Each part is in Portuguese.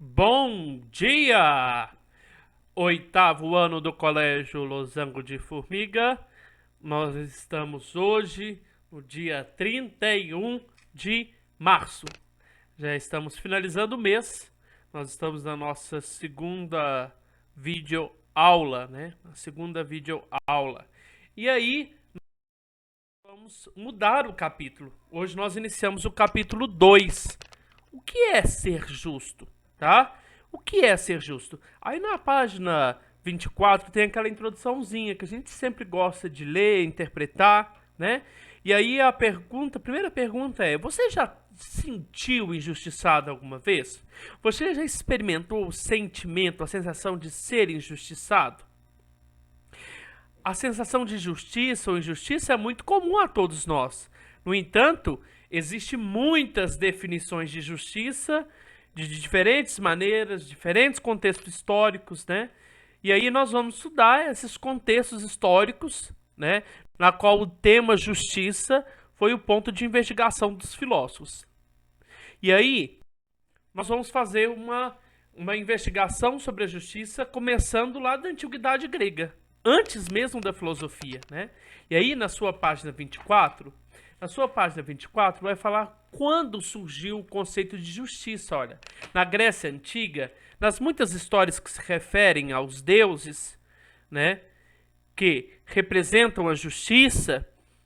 Bom dia! Oitavo ano do Colégio Losango de Formiga. Nós estamos hoje no dia 31 de março. Já estamos finalizando o mês. Nós estamos na nossa segunda videoaula, né? A segunda videoaula. E aí, vamos mudar o capítulo. Hoje nós iniciamos o capítulo 2. O que é ser justo, tá? O que é ser justo? Aí na página 24 tem aquela introduçãozinha que a gente sempre gosta de ler, interpretar, né? E aí a primeira pergunta é: você já se sentiu injustiçado alguma vez? Você já experimentou o sentimento, a sensação de ser injustiçado? A sensação de justiça ou injustiça é muito comum a todos nós. No entanto, existem muitas definições de justiça de diferentes maneiras, diferentes contextos históricos, né? E aí nós vamos estudar esses contextos históricos, né? Na qual o tema justiça foi o ponto de investigação dos filósofos. E aí nós vamos fazer uma investigação sobre a justiça começando lá da Antiguidade Grega, antes mesmo da filosofia, né? E aí na sua página 24, vai falar quando surgiu o conceito de justiça. Olha, na Grécia Antiga, nas muitas histórias que se referem aos deuses, né, que representam a justiça,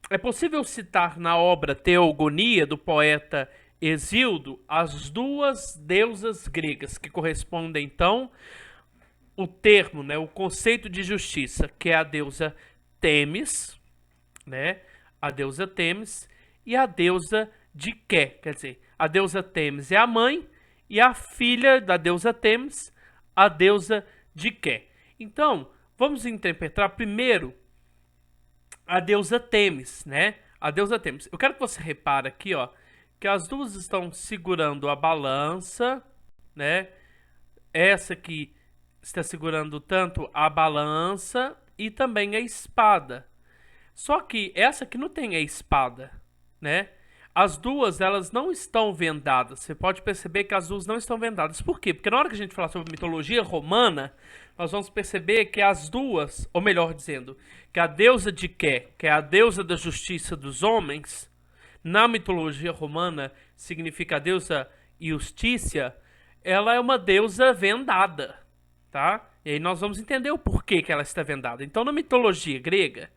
é possível citar na obra Teogonia, do poeta Hesíodo, as duas deusas gregas, que correspondem, então, o termo, né, o conceito de justiça, que é a deusa Temis, né, a deusa Temis e a deusa Diké, quer dizer, a deusa Temis é a mãe e a filha da deusa Temis, a deusa Diké. Então, vamos interpretar primeiro a deusa Temis, né? A deusa Temis. Eu quero que você repare aqui, ó, que as duas estão segurando a balança, né? Essa aqui está segurando tanto a balança e também a espada. Só que essa aqui não tem a espada, né? As duas, elas não estão vendadas. Você pode perceber que as duas não estão vendadas. Por quê? Porque na hora que a gente falar sobre mitologia romana, nós vamos perceber que as duas, ou melhor dizendo, que a deusa Diké, que é a deusa da justiça dos homens, na mitologia romana significa a deusa Iustícia, ela é uma deusa vendada, tá? E aí nós vamos entender o porquê que ela está vendada. Então, na mitologia grega,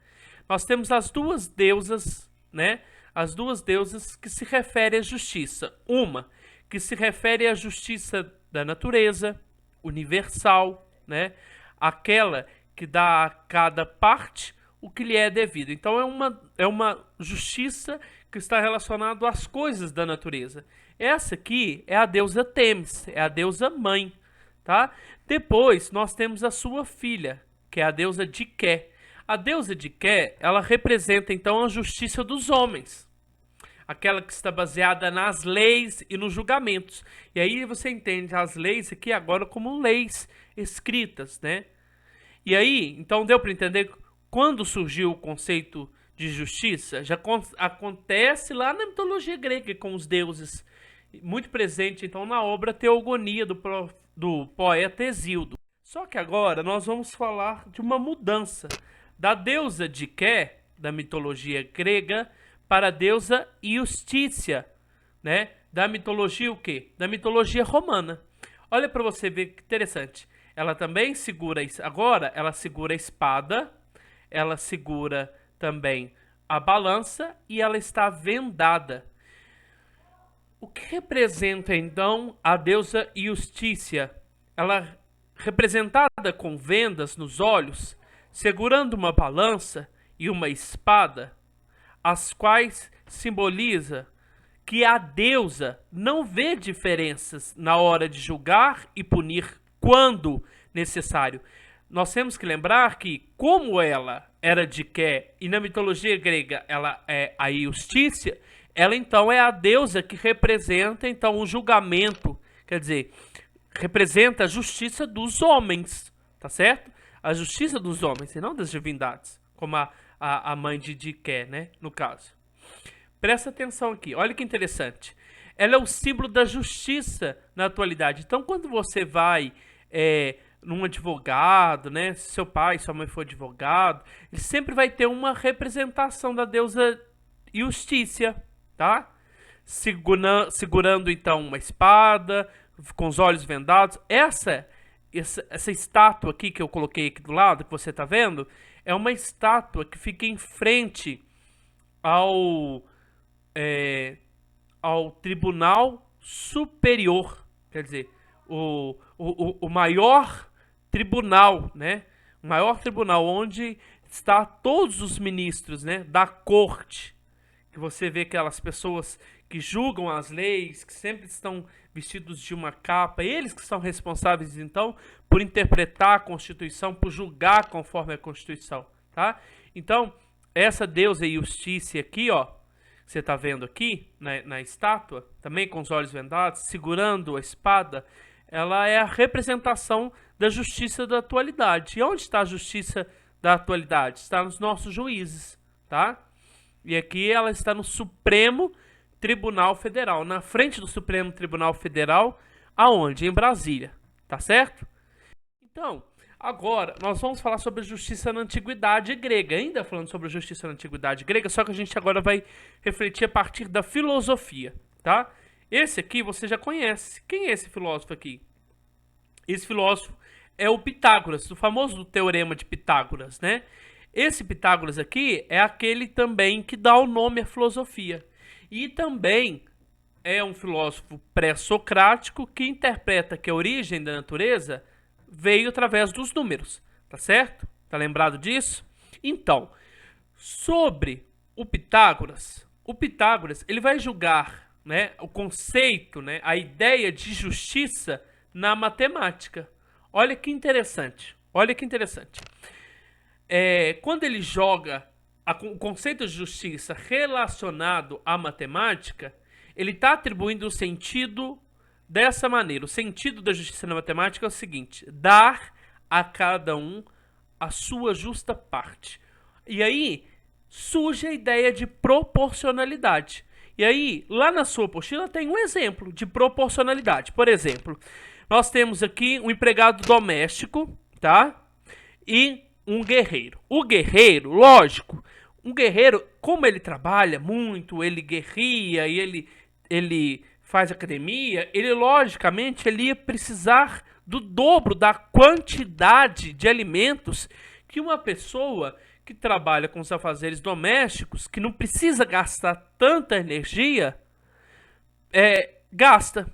nós temos as duas deusas, né? As duas deusas que se referem à justiça. Uma que se refere à justiça da natureza, universal, né? Aquela que dá a cada parte o que lhe é devido. Então é uma justiça que está relacionada às coisas da natureza. Essa aqui é a deusa Temis, é a deusa mãe, tá? Depois nós temos a sua filha, que é a deusa Diké. A deusa Diké, ela representa então a justiça dos homens, aquela que está baseada nas leis e nos julgamentos. E aí você entende as leis aqui agora como leis escritas, né? E aí, então deu para entender quando surgiu o conceito de justiça? Já acontece lá na mitologia grega com os deuses, muito presente então na obra Teogonia do poeta Hesíodo. Só que agora nós vamos falar de uma mudança da deusa Diké, da mitologia grega, para a deusa Iustícia, né? Da mitologia o quê? Da mitologia romana. Olha para você ver que interessante. Ela também segura, agora ela segura a espada, ela segura também a balança e ela está vendada. O que representa então a deusa Iustícia? Ela representada com vendas nos olhos, segurando uma balança e uma espada, as quais simboliza que a deusa não vê diferenças na hora de julgar e punir quando necessário. Nós temos que lembrar que, como ela era Diké e na mitologia grega ela é a Iustícia, ela então é a deusa que representa então o julgamento, quer dizer, representa a justiça dos homens, tá certo? A justiça dos homens e não das divindades, como a mãe de Diké, né, no caso. Presta atenção aqui, olha que interessante. ela é o símbolo da justiça na atualidade. Então, quando você vai num advogado, né? Se seu pai, sua mãe for advogado, ele sempre vai ter uma representação da deusa Justiça, tá? Segurando então uma espada, com os olhos vendados. Essa estátua aqui que eu coloquei aqui do lado, que você tá vendo, é uma estátua que fica em frente ao Tribunal Superior, quer dizer, o maior tribunal, né? O maior tribunal onde está todos os ministros, né, da corte. Que você vê aquelas pessoas que julgam as leis, que sempre estão vestidos de uma capa, eles que são responsáveis, então, por interpretar a Constituição, por julgar conforme a Constituição, tá? Então, essa deusa Justiça aqui, ó, você tá vendo aqui, na estátua, também com os olhos vendados, segurando a espada, ela é a representação da justiça da atualidade. E onde está a justiça da atualidade? Está nos nossos juízes, tá? E aqui ela está no Supremo Tribunal Federal, na frente do Supremo Tribunal Federal, aonde? Em Brasília, tá certo? Então, agora nós vamos falar sobre a justiça na Antiguidade Grega, ainda falando sobre a justiça na Antiguidade Grega, só que a gente agora vai refletir a partir da filosofia, tá? Esse aqui você já conhece. Quem é esse filósofo aqui? Esse filósofo é o Pitágoras, o famoso Teorema de Pitágoras, né? Esse Pitágoras aqui é aquele também que dá o nome à filosofia. E também é um filósofo pré-socrático que interpreta que a origem da natureza veio através dos números, tá certo? Tá lembrado disso? Então, sobre o Pitágoras ele vai julgar, né, o conceito, né, a ideia de justiça na matemática. Olha que interessante, olha que interessante. Quando ele joga o conceito de justiça relacionado à matemática, ele está atribuindo o sentido dessa maneira. O sentido da justiça na matemática é o seguinte: dar a cada um a sua justa parte. E aí surge a ideia de proporcionalidade. E aí, lá na sua apostila tem um exemplo de proporcionalidade. Por exemplo, nós temos aqui um empregado doméstico, tá? E um guerreiro. O guerreiro, lógico, um guerreiro, como ele trabalha muito, ele guerria e ele faz academia, ele logicamente ele ia precisar do dobro da quantidade de alimentos que uma pessoa que trabalha com os afazeres domésticos, que não precisa gastar tanta energia, gasta.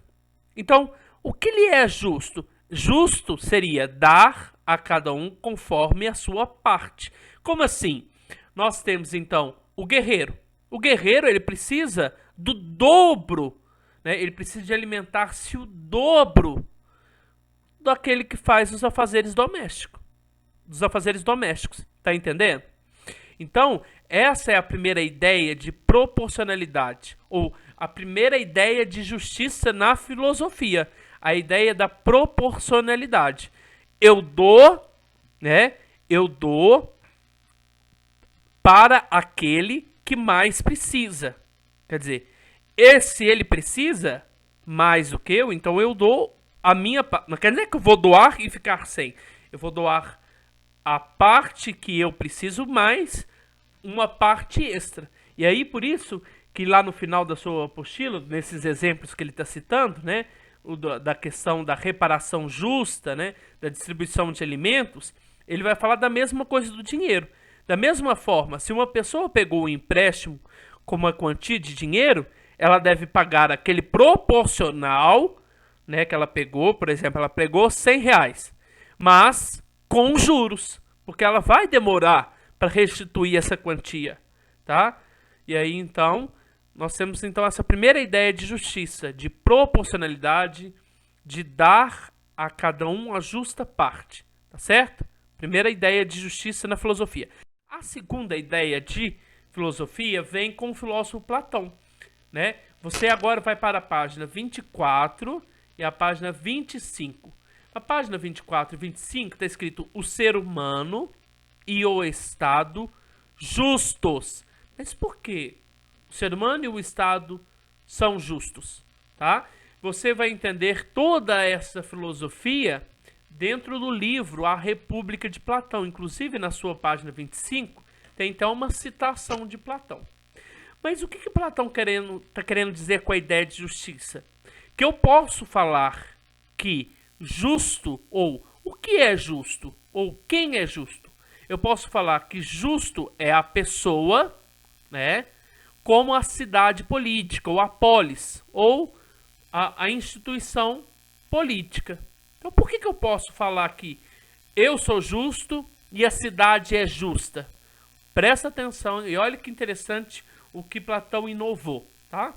Então, o que lhe é justo? Justo seria dar a cada um conforme a sua parte. Como assim? Nós temos então o guerreiro. O guerreiro ele precisa do dobro, né? Ele precisa de alimentar-se o dobro daquele que faz os afazeres domésticos. Tá entendendo? Então, essa é a primeira ideia de proporcionalidade, ou a primeira ideia de justiça na filosofia, a ideia da proporcionalidade. Eu dou, né? Eu dou para aquele que mais precisa. Quer dizer, se ele precisa mais do que eu, então eu dou a minha parte. Não quer dizer que eu vou doar e ficar sem. Eu vou doar a parte que eu preciso mais uma parte extra. E aí, por isso, que lá no final da sua apostila, nesses exemplos que ele está citando, né, da questão da reparação justa, né, da distribuição de alimentos, ele vai falar da mesma coisa do dinheiro. Da mesma forma, se uma pessoa pegou um empréstimo com uma quantia de dinheiro, ela deve pagar aquele proporcional, né, que ela pegou. Por exemplo, ela pegou R$100, mas com juros, porque ela vai demorar para restituir essa quantia, tá? E aí, então, nós temos então essa primeira ideia de justiça, de proporcionalidade, de dar a cada um a justa parte, tá certo? Primeira ideia de justiça na filosofia. A segunda ideia de filosofia vem com o filósofo Platão, né? Você agora vai para a página 24 e a página 25. Na página 24 e 25 está escrito o ser humano e o Estado justos. Mas por que o ser humano e o Estado são justos? tá? Você vai entender toda essa filosofia dentro do livro A República de Platão. Inclusive, na sua página 25, tem então uma citação de Platão. Mas o que Platão está querendo dizer com a ideia de justiça? Que eu posso falar que justo, ou o que é justo, ou quem é justo? Eu posso falar que justo é a pessoa, né, como a cidade política, ou a polis, ou a instituição política. Então, por que eu posso falar que eu sou justo e a cidade é justa? Presta atenção e olha que interessante o que Platão inovou, tá?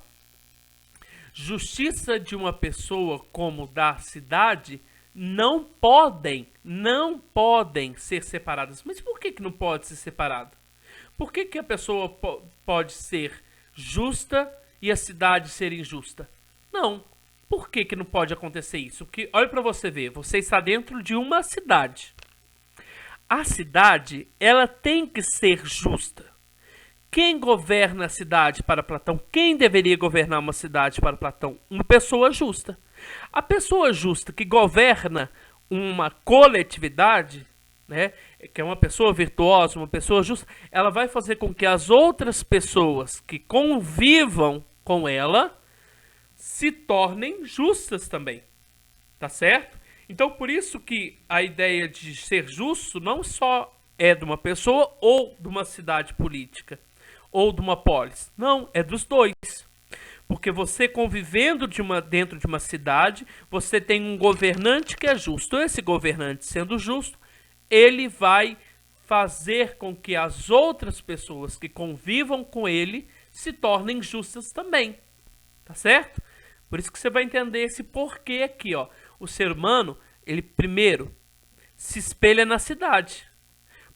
Justiça de uma pessoa como da cidade não podem ser separadas. Mas por que não pode ser separado? Por que a pessoa pode ser justa e a cidade ser injusta? Não. Por que não pode acontecer isso? Porque, olha para você ver, você está dentro de uma cidade. A cidade, ela tem que ser justa. Quem governa a cidade para Platão? Quem deveria governar uma cidade para Platão? Uma pessoa justa. A pessoa justa que governa uma coletividade, né, que é uma pessoa virtuosa, uma pessoa justa, ela vai fazer com que as outras pessoas que convivam com ela se tornem justas também, tá certo? Então, por isso que a ideia de ser justo não só é de uma pessoa ou de uma cidade política, ou de uma polis. Não, é dos dois. Porque você convivendo dentro de uma cidade, você tem um governante que é justo. Esse governante, sendo justo, ele vai fazer com que as outras pessoas que convivam com ele se tornem justas também, tá certo? Por isso que você vai entender esse porquê aqui, ó. O ser humano, ele primeiro se espelha na cidade,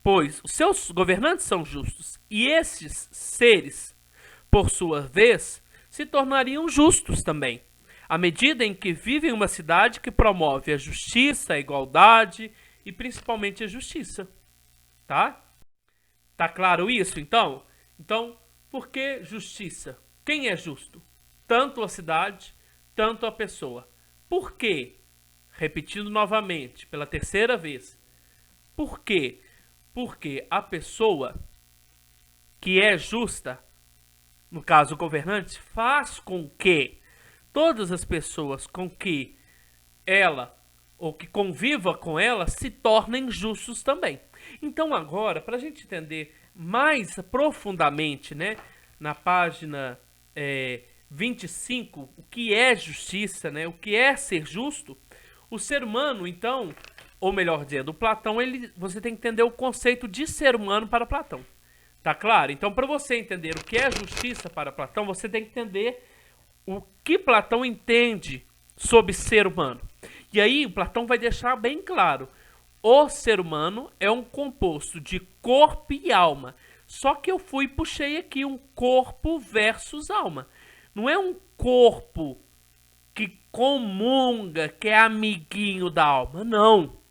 pois os seus governantes são justos. E esses seres, por sua vez, se tornariam justos também, à medida em que vivem em uma cidade que promove a justiça, a igualdade e principalmente a justiça. Tá? Tá claro isso, então? Então, por que justiça? Quem é justo? Tanto a cidade, tanto a pessoa. Por quê? Repetindo novamente, pela terceira vez. Por quê? Porque a pessoa que é justa, no caso o governante, faz com que todas as pessoas com que ela ou que conviva com ela se tornem justos também. Então agora, para a gente entender mais profundamente, né, na página 25, o que é justiça, né, o que é ser justo, o ser humano, então, ou melhor dizendo, o Platão, você tem que entender o conceito de ser humano para Platão. Tá claro? Então, para você entender o que é justiça para Platão, você tem que entender o que Platão entende sobre ser humano. E aí, Platão vai deixar bem claro: o ser humano é um composto de corpo e alma. Só que eu puxei aqui um corpo versus alma. Não é um corpo que comunga, que é amiguinho da alma. Não.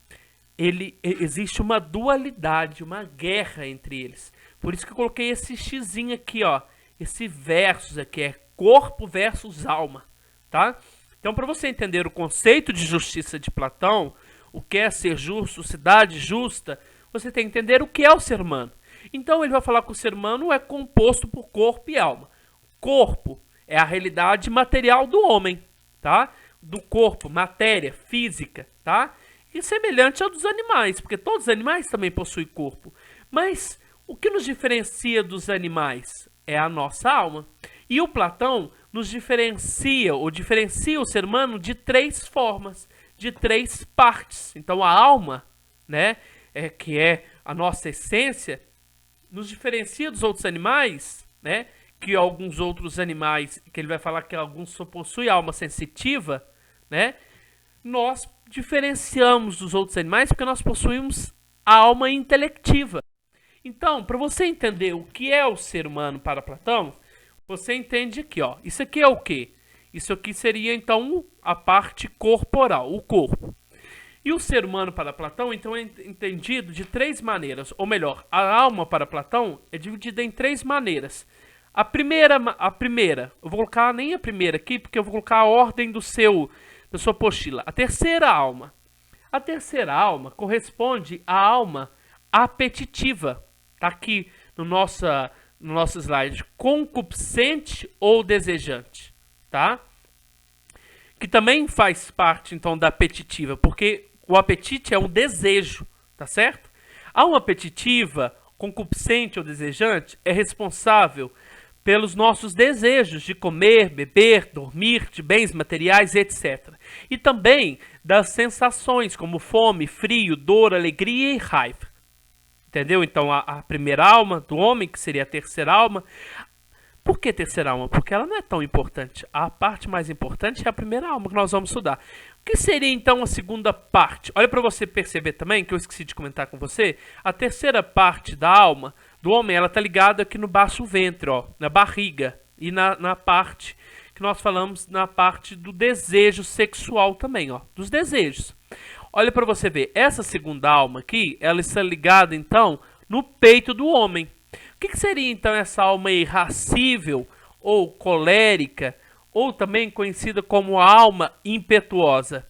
Existe uma dualidade, uma guerra entre eles. Por isso que eu coloquei esse xizinho aqui, ó. Esse versus aqui é corpo versus alma, tá? Então, para você entender o conceito de justiça de Platão, o que é ser justo, cidade justa, você tem que entender o que é o ser humano. Então, ele vai falar que o ser humano é composto por corpo e alma. Corpo é a realidade material do homem, tá? Do corpo, matéria, física, tá? E semelhante ao dos animais, porque todos os animais também possuem corpo. Mas o que nos diferencia dos animais é a nossa alma. E o Platão nos diferencia, ou diferencia o ser humano de três formas, de três partes. Então a alma, né, que é a nossa essência, nos diferencia dos outros animais, né, que alguns outros animais, que ele vai falar que alguns só possuem alma sensitiva, né, nós diferenciamos dos outros animais porque nós possuímos alma intelectiva. Então, para você entender o que é o ser humano para Platão, você entende aqui, ó. Isso aqui é o quê? Isso aqui seria, então, a parte corporal, o corpo. E o ser humano para Platão, então, é entendido de três maneiras. Ou melhor, a alma para Platão é dividida em três maneiras. A primeira, eu vou colocar nem a primeira aqui, porque eu vou colocar a ordem da sua apostila. A terceira alma. A terceira alma corresponde à alma apetitiva. Tá aqui no nosso slide. Concupiscente ou desejante, tá? Que também faz parte, então, da apetitiva, porque o apetite é um desejo, tá certo? A alma apetitiva, concupiscente ou desejante, é responsável pelos nossos desejos de comer, beber, dormir, de bens materiais, etc. E também das sensações como fome, frio, dor, alegria e raiva. Entendeu? Então a primeira alma do homem, que seria a terceira alma. Por que terceira alma? Porque ela não é tão importante. A parte mais importante é a primeira alma que nós vamos estudar. O que seria então a segunda parte? Olha para você perceber também, que eu esqueci de comentar com você. A terceira parte da alma do homem, ela está ligada aqui no baixo ventre, ó, na barriga. E na parte que nós falamos, na parte do desejo sexual também, ó, dos desejos. Olha para você ver, essa segunda alma aqui, ela está ligada então no peito do homem. O que seria então essa alma irascível ou colérica, ou também conhecida como alma impetuosa?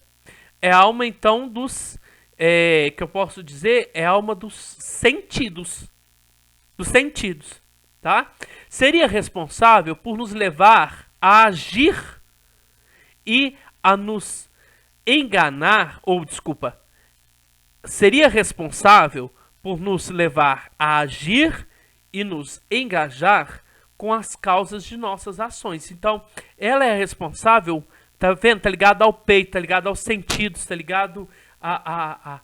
É a alma então dos, que eu posso dizer, é a alma dos sentidos. Dos sentidos, tá? Seria responsável por nos levar a agir e a nos enganar, ou desculpa, seria responsável por nos levar a agir e nos engajar com as causas de nossas ações. Então, ela é responsável, tá vendo? Tá ligado ao peito, tá ligado aos sentidos, tá ligado a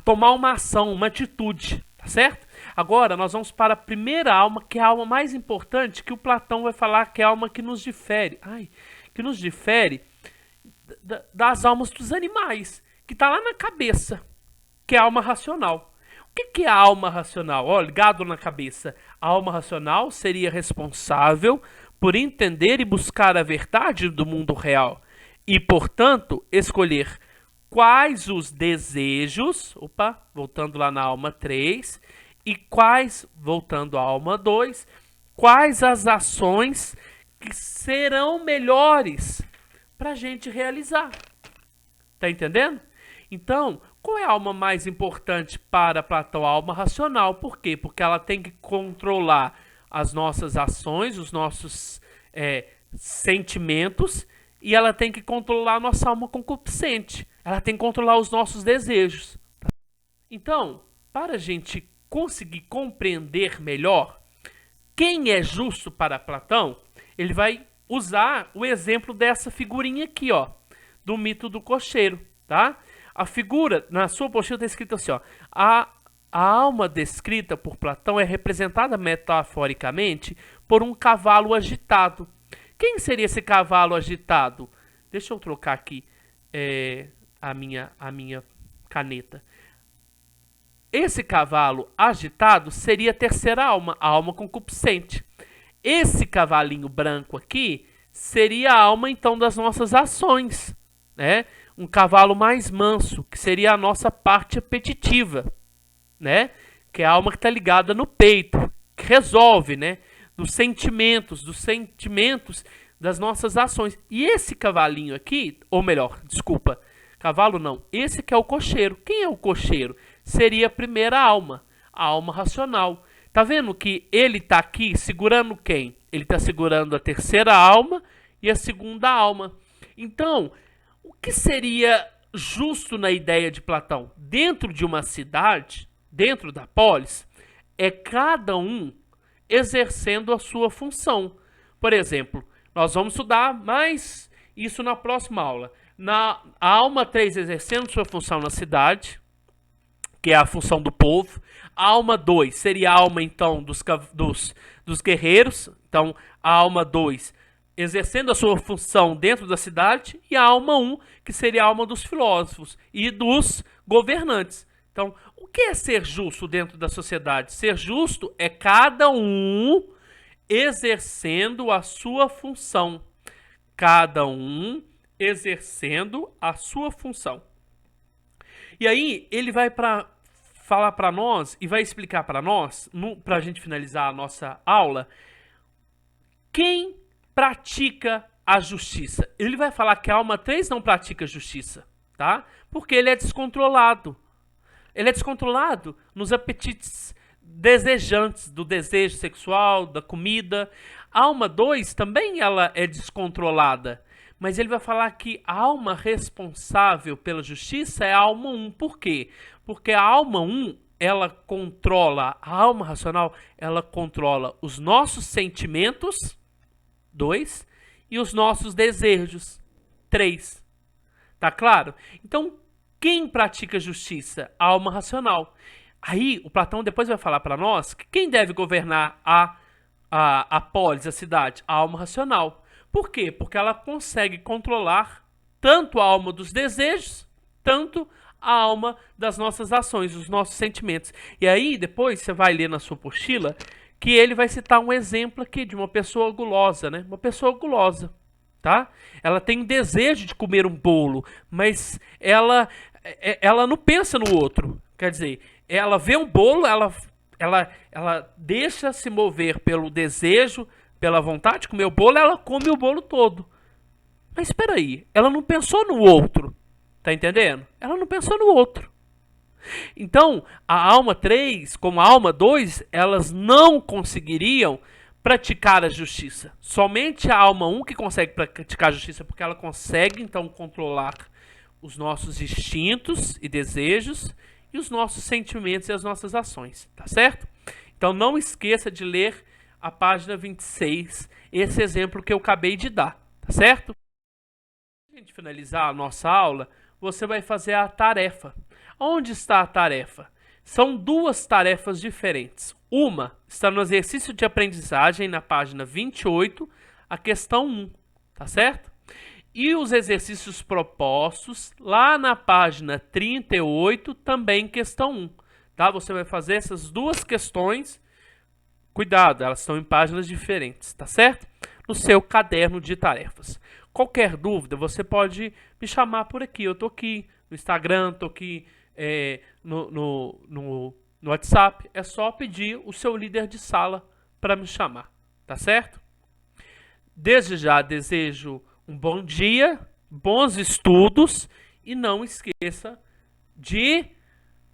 tomar uma ação, uma atitude, tá certo? Agora, nós vamos para a primeira alma, que é a alma mais importante, que o Platão vai falar que é a alma que nos difere. Que nos difere das almas dos animais, que está lá na cabeça, que é a alma racional. O que é a alma racional? Ó, ligado na cabeça. A alma racional seria responsável por entender e buscar a verdade do mundo real e, portanto, escolher quais os desejos, voltando lá na alma 3, e quais, voltando à alma 2, quais as ações que serão melhores para a gente realizar. Tá entendendo? Então, qual é a alma mais importante para Platão? A alma racional. Por quê? Porque ela tem que controlar as nossas ações, os nossos sentimentos, e ela tem que controlar a nossa alma concupiscente. Ela tem que controlar os nossos desejos. Então, para a gente conseguir compreender melhor quem é justo para Platão, ele vai usar o exemplo dessa figurinha aqui, ó, do mito do cocheiro, tá? A figura, na sua apostila está escrito assim, ó, a alma descrita por Platão é representada metaforicamente por um cavalo agitado. Quem seria esse cavalo agitado? Deixa eu trocar aqui a minha caneta. Esse cavalo agitado seria a terceira alma, a alma concupiscente. Esse cavalinho branco aqui seria a alma, então, das nossas ações, né? Um cavalo mais manso, que seria a nossa parte apetitiva, né? Que é a alma que está ligada no peito, que resolve, né? Dos sentimentos das nossas ações. E esse cavalinho aqui, ou melhor, desculpa, cavalo não, esse que é o cocheiro. Quem é o cocheiro? Seria a primeira alma, a alma racional. Tá vendo que ele está aqui segurando quem? Ele está segurando a terceira alma e a segunda alma. Então, o que seria justo na ideia de Platão? Dentro de uma cidade, dentro da polis, é cada um exercendo a sua função. Por exemplo, nós vamos estudar mais isso na próxima aula. A alma 3 exercendo sua função na cidade, que é a função do povo. A alma 2 seria a alma, então, dos guerreiros. Então, a alma 2 exercendo a sua função dentro da cidade. E a alma 1, que seria a alma dos filósofos e dos governantes. Então, o que é ser justo dentro da sociedade? Ser justo é cada um exercendo a sua função. Cada um exercendo a sua função. E aí, ele vai para falar para nós e vai explicar para nós, para a gente finalizar a nossa aula, quem pratica a justiça. Ele vai falar que a alma 3 não pratica justiça, tá? Porque ele é descontrolado. Ele é descontrolado nos apetites desejantes, do desejo sexual, da comida. A alma 2 também ela é descontrolada. Mas ele vai falar que a alma responsável pela justiça é a alma 1. Por quê? Porque a alma 1, ela controla, a alma racional, ela controla os nossos sentimentos, 2, e os nossos desejos, 3. Tá claro? Então, quem pratica justiça? A alma racional. Aí, o Platão depois vai falar para nós que quem deve governar a polis, a cidade? A alma racional. Por quê? Porque ela consegue controlar tanto a alma dos desejos, tanto a alma das nossas ações, os nossos sentimentos. E aí, depois, você vai ler na sua apostila que ele vai citar um exemplo aqui de uma pessoa gulosa, né? Uma pessoa gulosa, tá? Ela tem um desejo de comer um bolo, mas ela não pensa no outro. Quer dizer, ela vê um bolo, ela deixa se mover pelo desejo, pela vontade de comer o bolo, ela come o bolo todo. Mas espera aí, ela não pensou no outro, tá entendendo? Ela não pensou no outro. Então, a alma 3, como a alma 2, elas não conseguiriam praticar a justiça. Somente a alma 1 que consegue praticar a justiça, porque ela consegue, então, controlar os nossos instintos e desejos e os nossos sentimentos e as nossas ações, tá certo? Então, não esqueça de ler a página 26, esse exemplo que eu acabei de dar, tá certo? Para a gente finalizar a nossa aula, você vai fazer a tarefa. Onde está a tarefa? São duas tarefas diferentes. Uma está no exercício de aprendizagem, na página 28, a questão 1, tá certo? E os exercícios propostos, lá na página 38, também questão 1, tá? Você vai fazer essas duas questões, cuidado, elas estão em páginas diferentes, tá certo? No seu caderno de tarefas. Qualquer dúvida, você pode me chamar por aqui. Eu tô aqui no Instagram, tô aqui no WhatsApp. É só pedir o seu líder de sala para me chamar, tá certo? Desde já desejo um bom dia, bons estudos e não esqueça de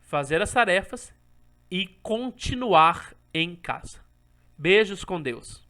fazer as tarefas e continuar em casa. Beijos com Deus.